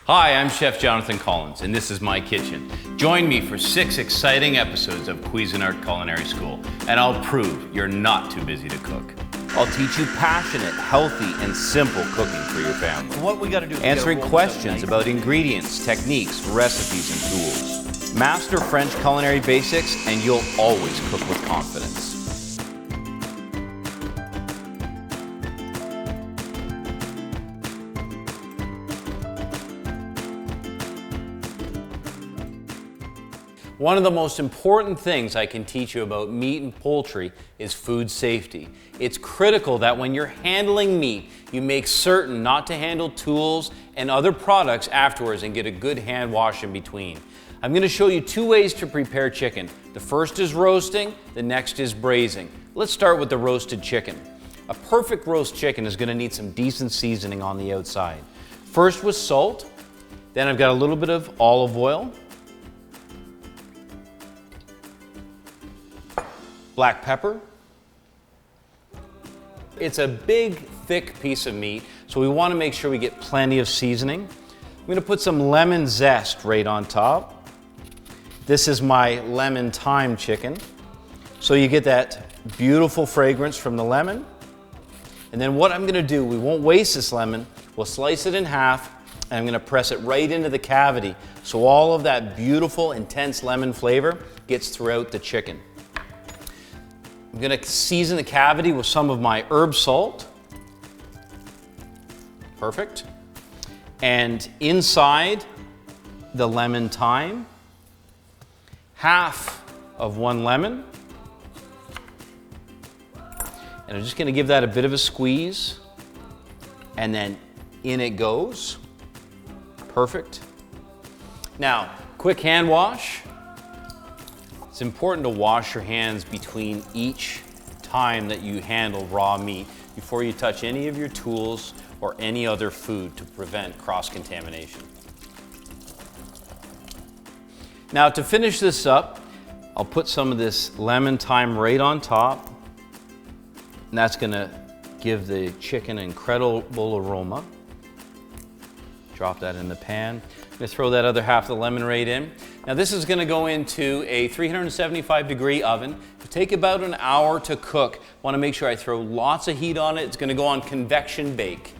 Hi, I'm Chef Jonathan Collins, and this is my kitchen. Join me for 6 exciting episodes of Cuisinart Culinary School, and I'll prove you're not too busy to cook. I'll teach you passionate, healthy, and simple cooking for your family. What we got to do? Answering questions about ingredients, techniques, recipes, and tools. Master French culinary basics, and you'll always cook with confidence. One of the most important things I can teach you about meat and poultry is food safety. It's critical that when you're handling meat, you make certain not to handle tools and other products afterwards and get a good hand wash in between. I'm going to show you 2 ways to prepare chicken. The first is roasting, the next is braising. Let's start with the roasted chicken. A perfect roast chicken is going to need some decent seasoning on the outside. First with salt, then I've got a little bit of olive oil, black pepper. It's a big, thick piece of meat, so we want to make sure we get plenty of seasoning. I'm going to put some lemon zest right on top. This is my lemon thyme chicken. So you get that beautiful fragrance from the lemon. And then what I'm going to do, we won't waste this lemon, we'll slice it in half, and I'm going to press it right into the cavity so all of that beautiful, intense lemon flavor gets throughout the chicken. I'm going to season the cavity with some of my herb salt. Perfect. And inside the lemon thyme, half of 1 lemon. And I'm just going to give that a bit of a squeeze. And then in it goes. Perfect. Now, quick hand wash. It's important to wash your hands between each time that you handle raw meat before you touch any of your tools or any other food to prevent cross-contamination. Now to finish this up, I'll put some of this lemon thyme right on top, and that's going to give the chicken an incredible aroma. Drop that in the pan. I'm going to throw that other half of the lemon right in. Now this is going to go into a 375-degree oven. It'll take about an hour to cook. I want to make sure I throw lots of heat on it. It's going to go on convection bake.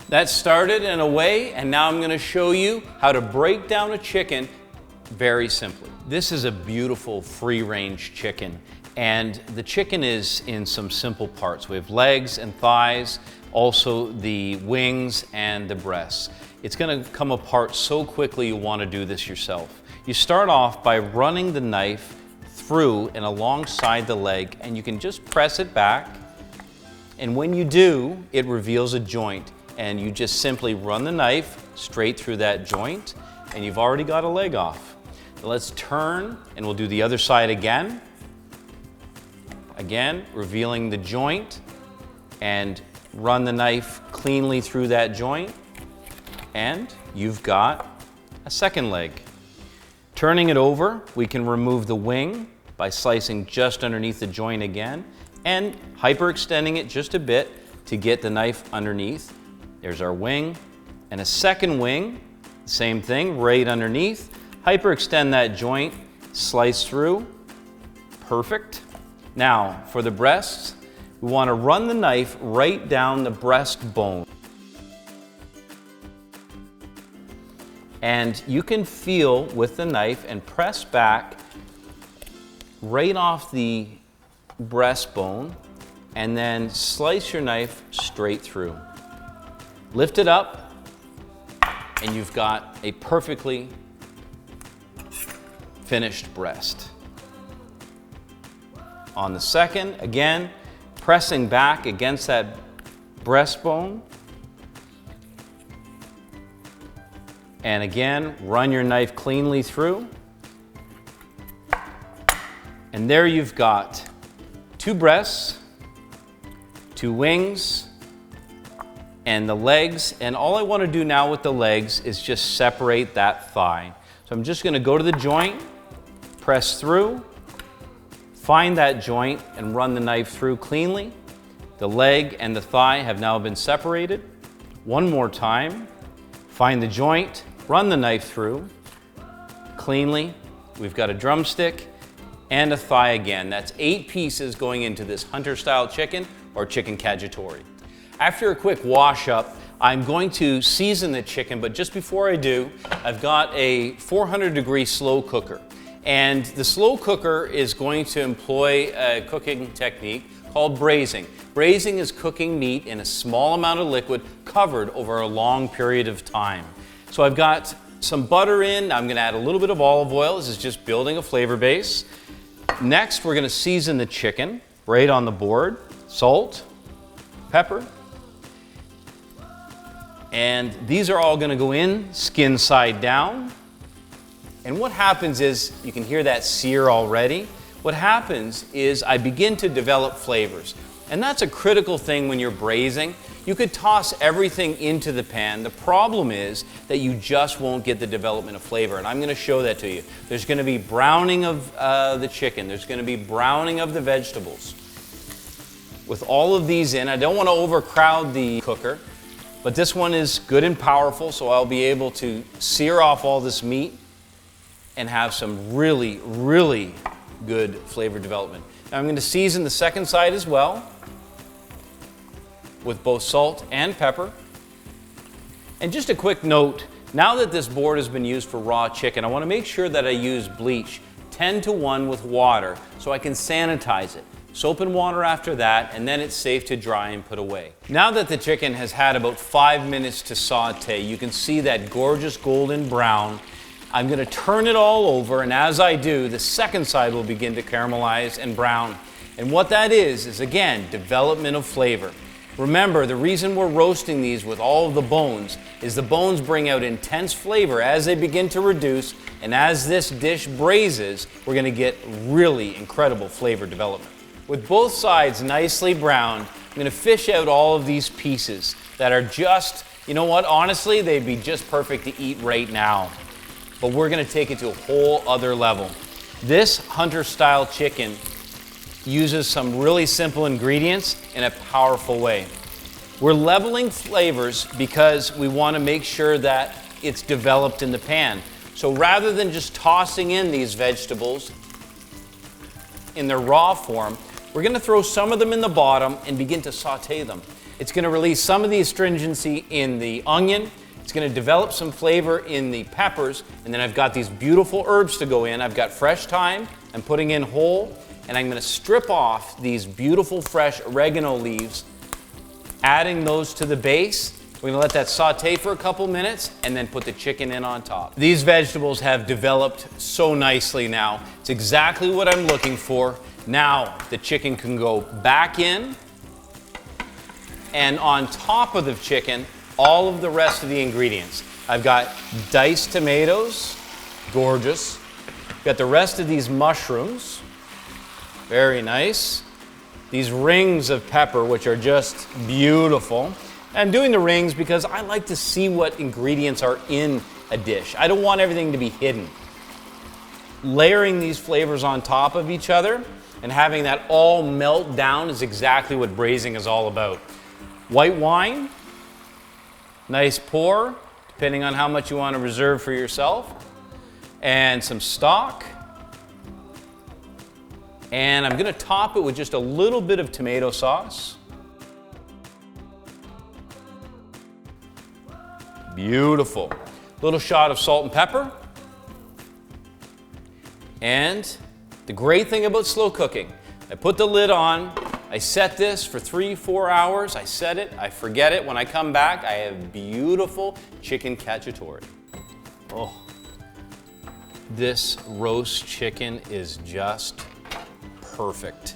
That started and away, and now I'm going to show you how to break down a chicken very simply. This is a beautiful free-range chicken. And the chicken is in some simple parts. We have legs and thighs, also the wings and the breasts. It's going to come apart so quickly you want to do this yourself. You start off by running the knife through and alongside the leg, and you can just press it back. And when you do, it reveals a joint. And you just simply run the knife straight through that joint, and you've already got a leg off. Now let's turn, and we'll do the other side again. Again, revealing the joint, and run the knife cleanly through that joint, and you've got a second leg. Turning it over, we can remove the wing by slicing just underneath the joint again, and hyperextending it just a bit to get the knife underneath. There's our wing, and a second wing, same thing, right underneath. Hyperextend that joint, slice through, perfect. Now, for the breasts, we want to run the knife right down the breastbone. And you can feel with the knife and press back right off the breastbone, and then slice your knife straight through. Lift it up, and you've got a perfectly finished breast. On the second, again, pressing back against that breastbone. And again, run your knife cleanly through. And there you've got 2 breasts, 2 wings, and the legs. And all I want to do now with the legs is just separate that thigh. So I'm just going to go to the joint, press through, Find that joint and run the knife through cleanly. The leg and the thigh have now been separated. One more time. Find the joint, run the knife through cleanly. We've got a drumstick and a thigh again. That's 8 pieces going into this hunter-style chicken or chicken cacciatore. After a quick wash up, I'm going to season the chicken, but just before I do, I've got a 400-degree slow cooker. And the slow cooker is going to employ a cooking technique called braising. Braising is cooking meat in a small amount of liquid covered over a long period of time. So I've got some butter in. I'm going to add a little bit of olive oil. This is just building a flavor base. Next, we're going to season the chicken right on the board. Salt, pepper, and these are all going to go in skin side down. And what happens is, you can hear that sear already. What happens is I begin to develop flavors. And that's a critical thing when you're braising. You could toss everything into the pan. The problem is that you just won't get the development of flavor. And I'm going to show that to you. There's going to be browning of the chicken. There's going to be browning of the vegetables. With all of these in, I don't want to overcrowd the cooker, but this one is good and powerful, so I'll be able to sear off all this meat and have some really, really good flavor development. Now I'm going to season the second side as well with both salt and pepper. And just a quick note, now that this board has been used for raw chicken, I want to make sure that I use bleach 10-to-1 with water so I can sanitize it. Soap and water after that, and then it's safe to dry and put away. Now that the chicken has had about 5 minutes to saute, you can see that gorgeous golden brown. I'm going to turn it all over, and as I do, the second side will begin to caramelize and brown. And what that is again, development of flavor. Remember, the reason we're roasting these with all of the bones is the bones bring out intense flavor as they begin to reduce, and as this dish braises, we're going to get really incredible flavor development. With both sides nicely browned, I'm going to fish out all of these pieces that are just, you know what, honestly, they'd be just perfect to eat right now. But we're going to take it to a whole other level. This hunter-style chicken uses some really simple ingredients in a powerful way. We're leveling flavors because we want to make sure that it's developed in the pan. So rather than just tossing in these vegetables in their raw form, we're going to throw some of them in the bottom and begin to saute them. It's going to release some of the astringency in the onion. It's going to develop some flavor in the peppers, and then I've got these beautiful herbs to go in. I've got fresh thyme I'm putting in whole, and I'm going to strip off these beautiful fresh oregano leaves, adding those to the base. We're going to let that saute for a couple minutes and then put the chicken in on top. These vegetables have developed so nicely now. It's exactly what I'm looking for. Now the chicken can go back in, and on top of the chicken, all of the rest of the ingredients. I've got diced tomatoes, gorgeous. Got the rest of these mushrooms, very nice. These rings of pepper, which are just beautiful. I'm doing the rings because I like to see what ingredients are in a dish. I don't want everything to be hidden. Layering these flavors on top of each other and having that all melt down is exactly what braising is all about. White wine, nice pour, depending on how much you want to reserve for yourself, and some stock. And I'm going to top it with just a little bit of tomato sauce. Beautiful. Little shot of salt and pepper. And the great thing about slow cooking, I put the lid on, I set this for 3-4 hours, I set it, I forget it. When I come back, I have beautiful chicken cacciatore. Oh, this roast chicken is just perfect.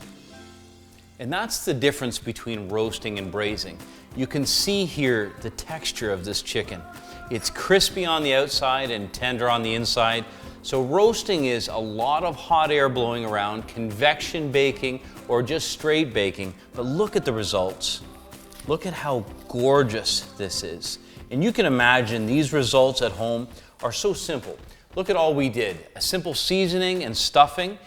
And that's the difference between roasting and braising. You can see here the texture of this chicken. It's crispy on the outside and tender on the inside. So roasting is a lot of hot air blowing around, convection baking, or just straight baking. But look at the results. Look at how gorgeous this is. And you can imagine these results at home are so simple. Look at all we did. A simple seasoning and stuffing.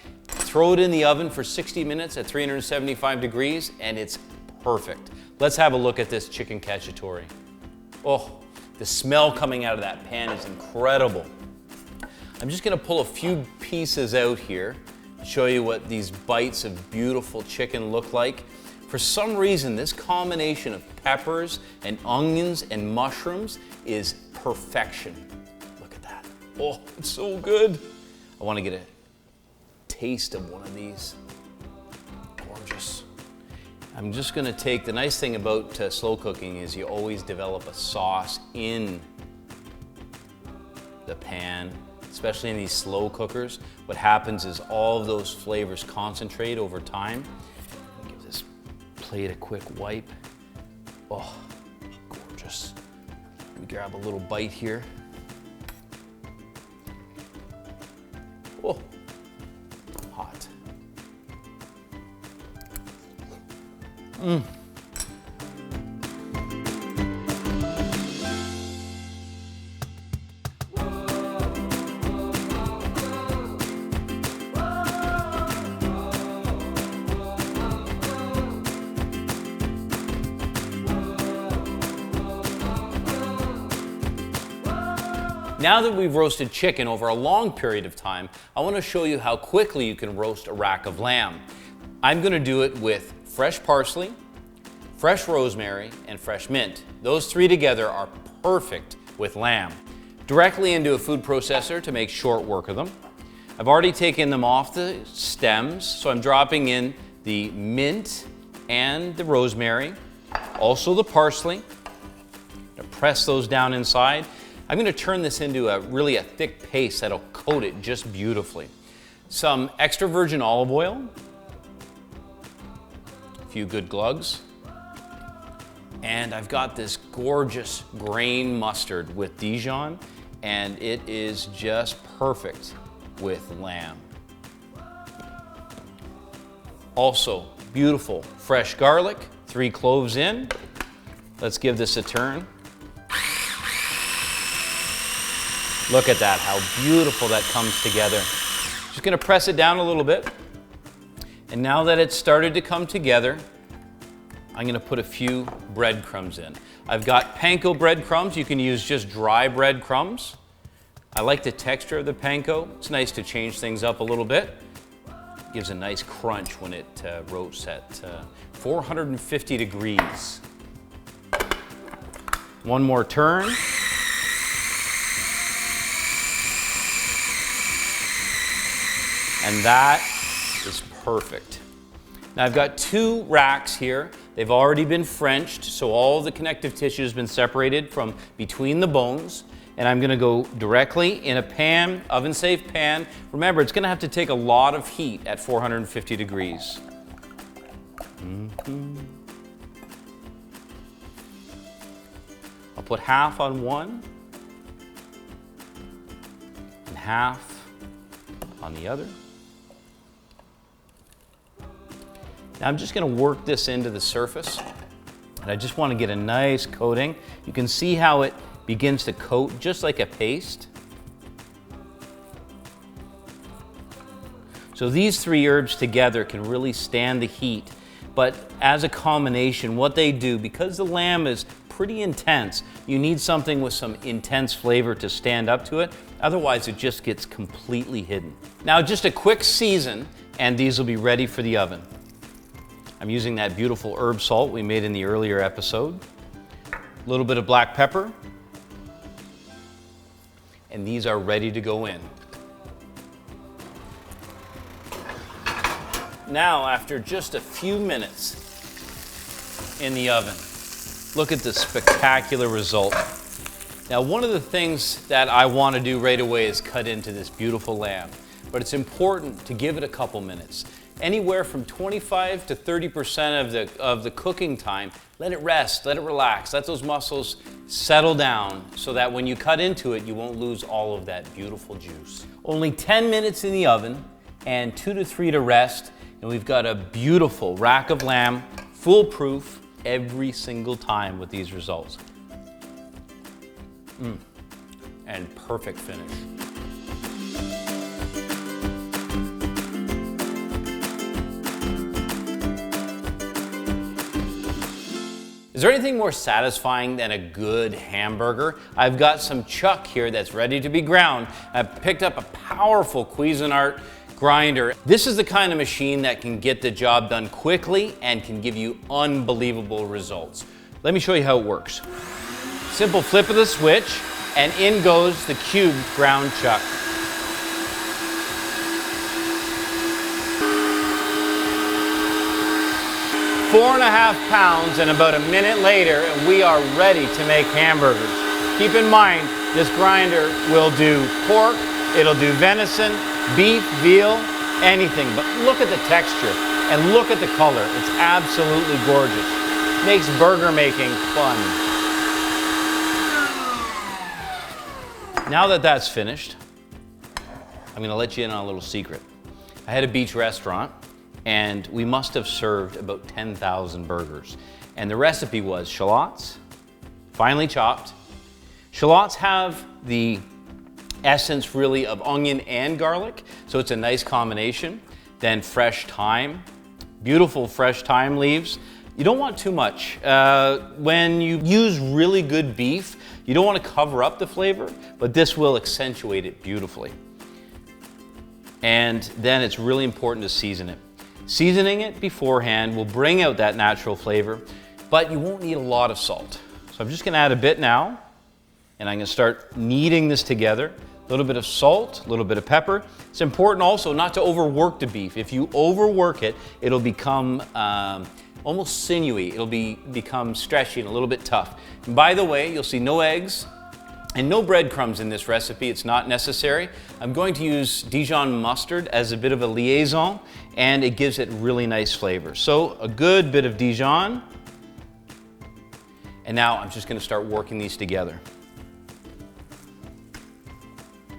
throw it in the oven for 60 minutes at 375 degrees and it's perfect. Let's have a look at this chicken cacciatore. Oh, the smell coming out of that pan is incredible. I'm just gonna pull a few pieces out here, show you what these bites of beautiful chicken look like. For some reason, this combination of peppers and onions and mushrooms is perfection. Look at that. Oh, it's so good. I want to get a taste of one of these. Gorgeous. I'm just going to take, the nice thing about slow cooking is you always develop a sauce in the pan, especially in these slow cookers. What happens is all of those flavors concentrate over time. Give this plate a quick wipe. Oh, gorgeous. Let me grab a little bite here. Oh, hot. Mmm. Now that we've roasted chicken over a long period of time, I want to show you how quickly you can roast a rack of lamb. I'm going to do it with fresh parsley, fresh rosemary, and fresh mint. Those three together are perfect with lamb. Directly into a food processor to make short work of them. I've already taken them off the stems, so I'm dropping in the mint and the rosemary, also the parsley. I'm going to press those down inside. I'm going to turn this into a thick paste that'll coat it just beautifully. Some extra virgin olive oil, a few good glugs, and I've got this gorgeous grain mustard with Dijon, and it is just perfect with lamb. Also, beautiful fresh garlic, 3 cloves in. Let's give this a turn. Look at that, how beautiful that comes together. Just gonna press it down a little bit. And now that it's started to come together, I'm gonna put a few breadcrumbs in. I've got panko breadcrumbs. You can use just dry breadcrumbs. I like the texture of the panko. It's nice to change things up a little bit. It gives a nice crunch when it roasts at 450 degrees. One more turn. And that is perfect. Now I've got 2 racks here. They've already been Frenched, so all the connective tissue has been separated from between the bones. And I'm gonna go directly in a pan, oven-safe pan. Remember, it's gonna have to take a lot of heat at 450 degrees. I'll put half on one and half on the other. Now I'm just going to work this into the surface, and I just want to get a nice coating. You can see how it begins to coat just like a paste. So these 3 herbs together can really stand the heat, but as a combination, what they do, because the lamb is pretty intense, you need something with some intense flavor to stand up to it. Otherwise, it just gets completely hidden. Now, just a quick season, and these will be ready for the oven. I'm using that beautiful herb salt we made in the earlier episode. A little bit of black pepper. And these are ready to go in. Now, after just a few minutes in the oven, look at the spectacular result. Now, one of the things that I want to do right away is cut into this beautiful lamb, but it's important to give it a couple minutes. Anywhere from 25 to 30% of the cooking time, let it rest, let it relax, let those muscles settle down so that when you cut into it, you won't lose all of that beautiful juice. Only 10 minutes in the oven and 2 to 3 to rest, and we've got a beautiful rack of lamb, foolproof every single time with these results. And perfect finish. Is there anything more satisfying than a good hamburger? I've got some chuck here that's ready to be ground. I've picked up a powerful Cuisinart grinder. This is the kind of machine that can get the job done quickly and can give you unbelievable results. Let me show you how it works. Simple flip of the switch, and in goes the cubed ground chuck. Four and a half pounds, and about a minute later, and we are ready to make hamburgers. Keep in mind, this grinder will do pork, it'll do venison, beef, veal, anything. But look at the texture and look at the color. It's absolutely gorgeous. Makes burger making fun. Now that that's finished, I'm gonna let you in on a little secret. I had a beach restaurant, and we must have served about 10,000 burgers. And the recipe was shallots, finely chopped. Shallots have the essence really of onion and garlic, so it's a nice combination. Then fresh thyme, beautiful fresh thyme leaves. You don't want too much. When you use really good beef, you don't want to cover up the flavor, but this will accentuate it beautifully. And then it's really important to season it. Seasoning it beforehand will bring out that natural flavor, but you won't need a lot of salt. So I'm just gonna add a bit now, and I'm gonna start kneading this together. A little bit of salt, a little bit of pepper. It's important also not to overwork the beef. If you overwork it, it'll become almost sinewy. It'll become stretchy and a little bit tough. And by the way, you'll see no eggs and no breadcrumbs in this recipe. It's not necessary. I'm going to use Dijon mustard as a bit of a liaison, and it gives it really nice flavor. So a good bit of Dijon. And now I'm just gonna start working these together.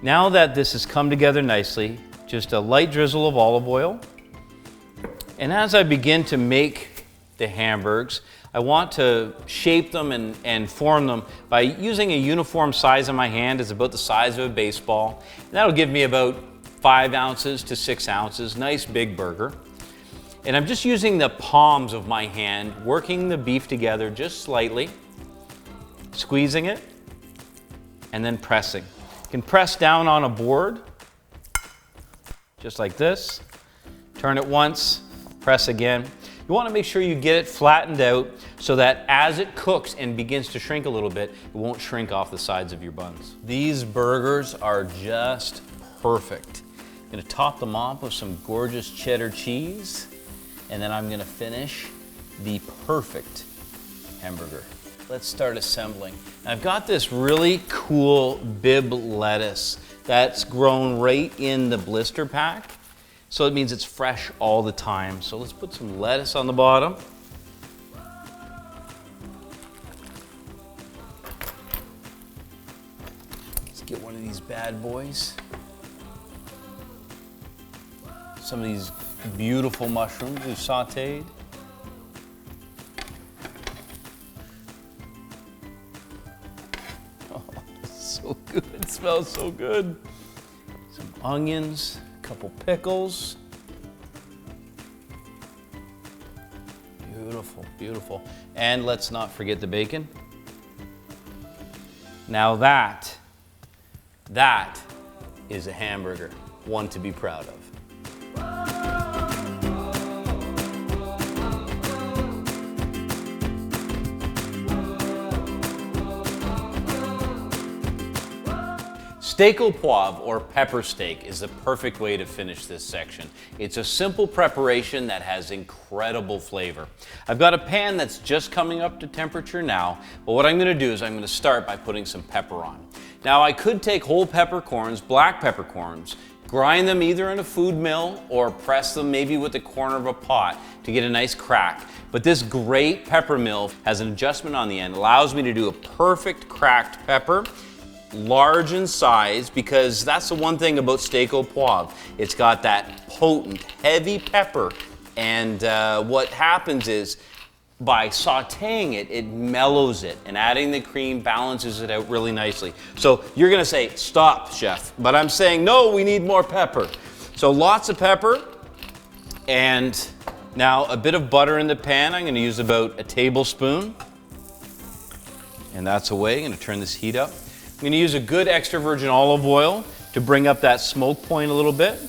Now that this has come together nicely, just a light drizzle of olive oil. And as I begin to make the hamburgers, I want to shape them and form them by using a uniform size in my hand. It's about the size of a baseball. And that'll give me about 5 ounces to 6 ounces, nice big burger. And I'm just using the palms of my hand, working the beef together just slightly, squeezing it, and then pressing. You can press down on a board, just like this. Turn it once, press again. You want to make sure you get it flattened out so that as it cooks and begins to shrink a little bit, it won't shrink off the sides of your buns. These burgers are just perfect. I'm going to top them off with some gorgeous cheddar cheese, and then I'm going to finish the perfect hamburger. Let's start assembling. I've got this really cool bib lettuce that's grown right in the blister pack. So it means it's fresh all the time. So let's put some lettuce on the bottom. Let's get one of these bad boys. Some of these beautiful mushrooms we've sauteed. Oh, it's so good. It smells so good. Some onions. Couple pickles. Beautiful, beautiful. And let's not forget the bacon. Now that is a hamburger, one to be proud of. Steak au poivre, or pepper steak, is the perfect way to finish this section. It's a simple preparation that has incredible flavor. I've got a pan that's just coming up to temperature now, but what I'm gonna do is I'm gonna start by putting some pepper on. Now I could take whole peppercorns, black peppercorns, grind them either in a food mill or press them maybe with the corner of a pot to get a nice crack. But this great pepper mill has an adjustment on the end, allows me to do a perfect cracked pepper. Large in size, because that's the one thing about steak au poivre. It's got that potent, heavy pepper, and what happens is by sauteing it, it mellows it, and adding the cream balances it out really nicely. So you're gonna say, stop, chef, but I'm saying, no, we need more pepper. So lots of pepper, and now a bit of butter in the pan. I'm gonna use about a tablespoon. And that's away. I'm going to turn this heat up. I'm going to use a good extra virgin olive oil to bring up that smoke point a little bit.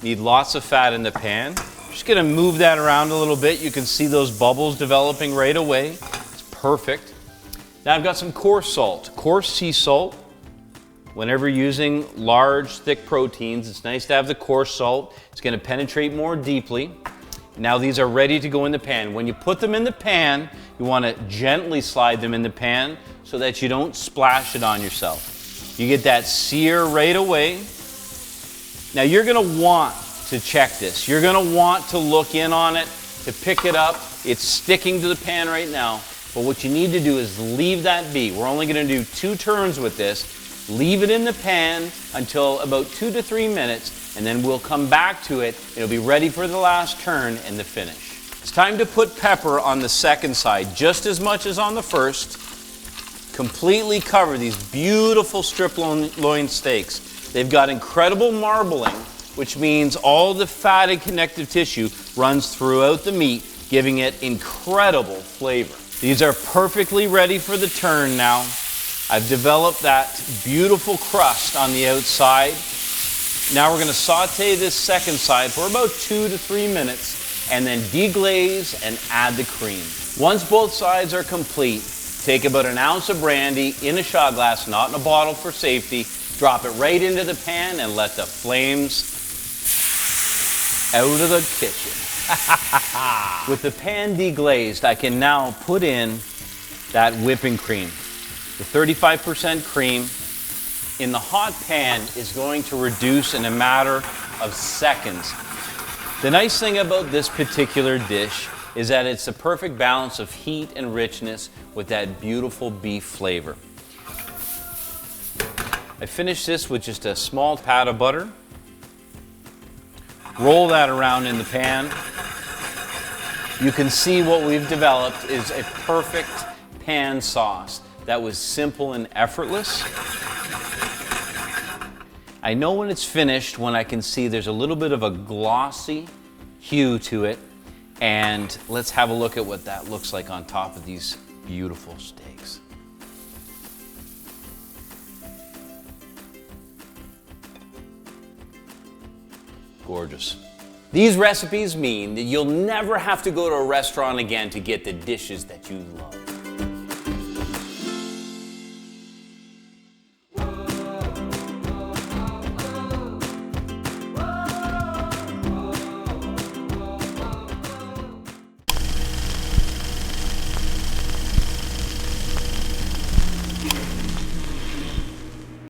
Need lots of fat in the pan. Just going to move that around a little bit. You can see those bubbles developing right away. It's perfect. Now I've got some coarse salt, coarse sea salt. Whenever using large, thick proteins, it's nice to have the coarse salt. It's going to penetrate more deeply. Now these are ready to go in the pan. When you put them in the pan, you want to gently slide them in the pan so that you don't splash it on yourself. You get that sear right away. Now you're going to want to check this. You're going to want to look in on it, to pick it up. It's sticking to the pan right now, but what you need to do is leave that be. We're only going to do 2 turns with this. Leave it in the pan until about 2 to 3 minutes, and then we'll come back to it. It'll be ready for the last turn and the finish. It's time to put pepper on the second side, just as much as on the first. Completely cover these beautiful strip loin steaks. They've got incredible marbling, which means all the fatty connective tissue runs throughout the meat, giving it incredible flavor. These are perfectly ready for the turn now. I've developed that beautiful crust on the outside. Now we're going to saute this second side for about 2 to 3 minutes and then deglaze and add the cream. Once both sides are complete, take about an ounce of brandy in a shot glass, not in a bottle for safety, drop it right into the pan and let the flames out of the kitchen. With the pan deglazed, I can now put in that whipping cream. The 35% cream in the hot pan is going to reduce in a matter of seconds. The nice thing about this particular dish is that it's a perfect balance of heat and richness with that beautiful beef flavor. I finished this with just a small pat of butter. Roll that around in the pan. You can see what we've developed is a perfect pan sauce that was simple and effortless. I know when it's finished when I can see there's a little bit of a glossy hue to it, and let's have a look at what that looks like on top of these beautiful steaks. Gorgeous. These recipes mean that you'll never have to go to a restaurant again to get the dishes that you love.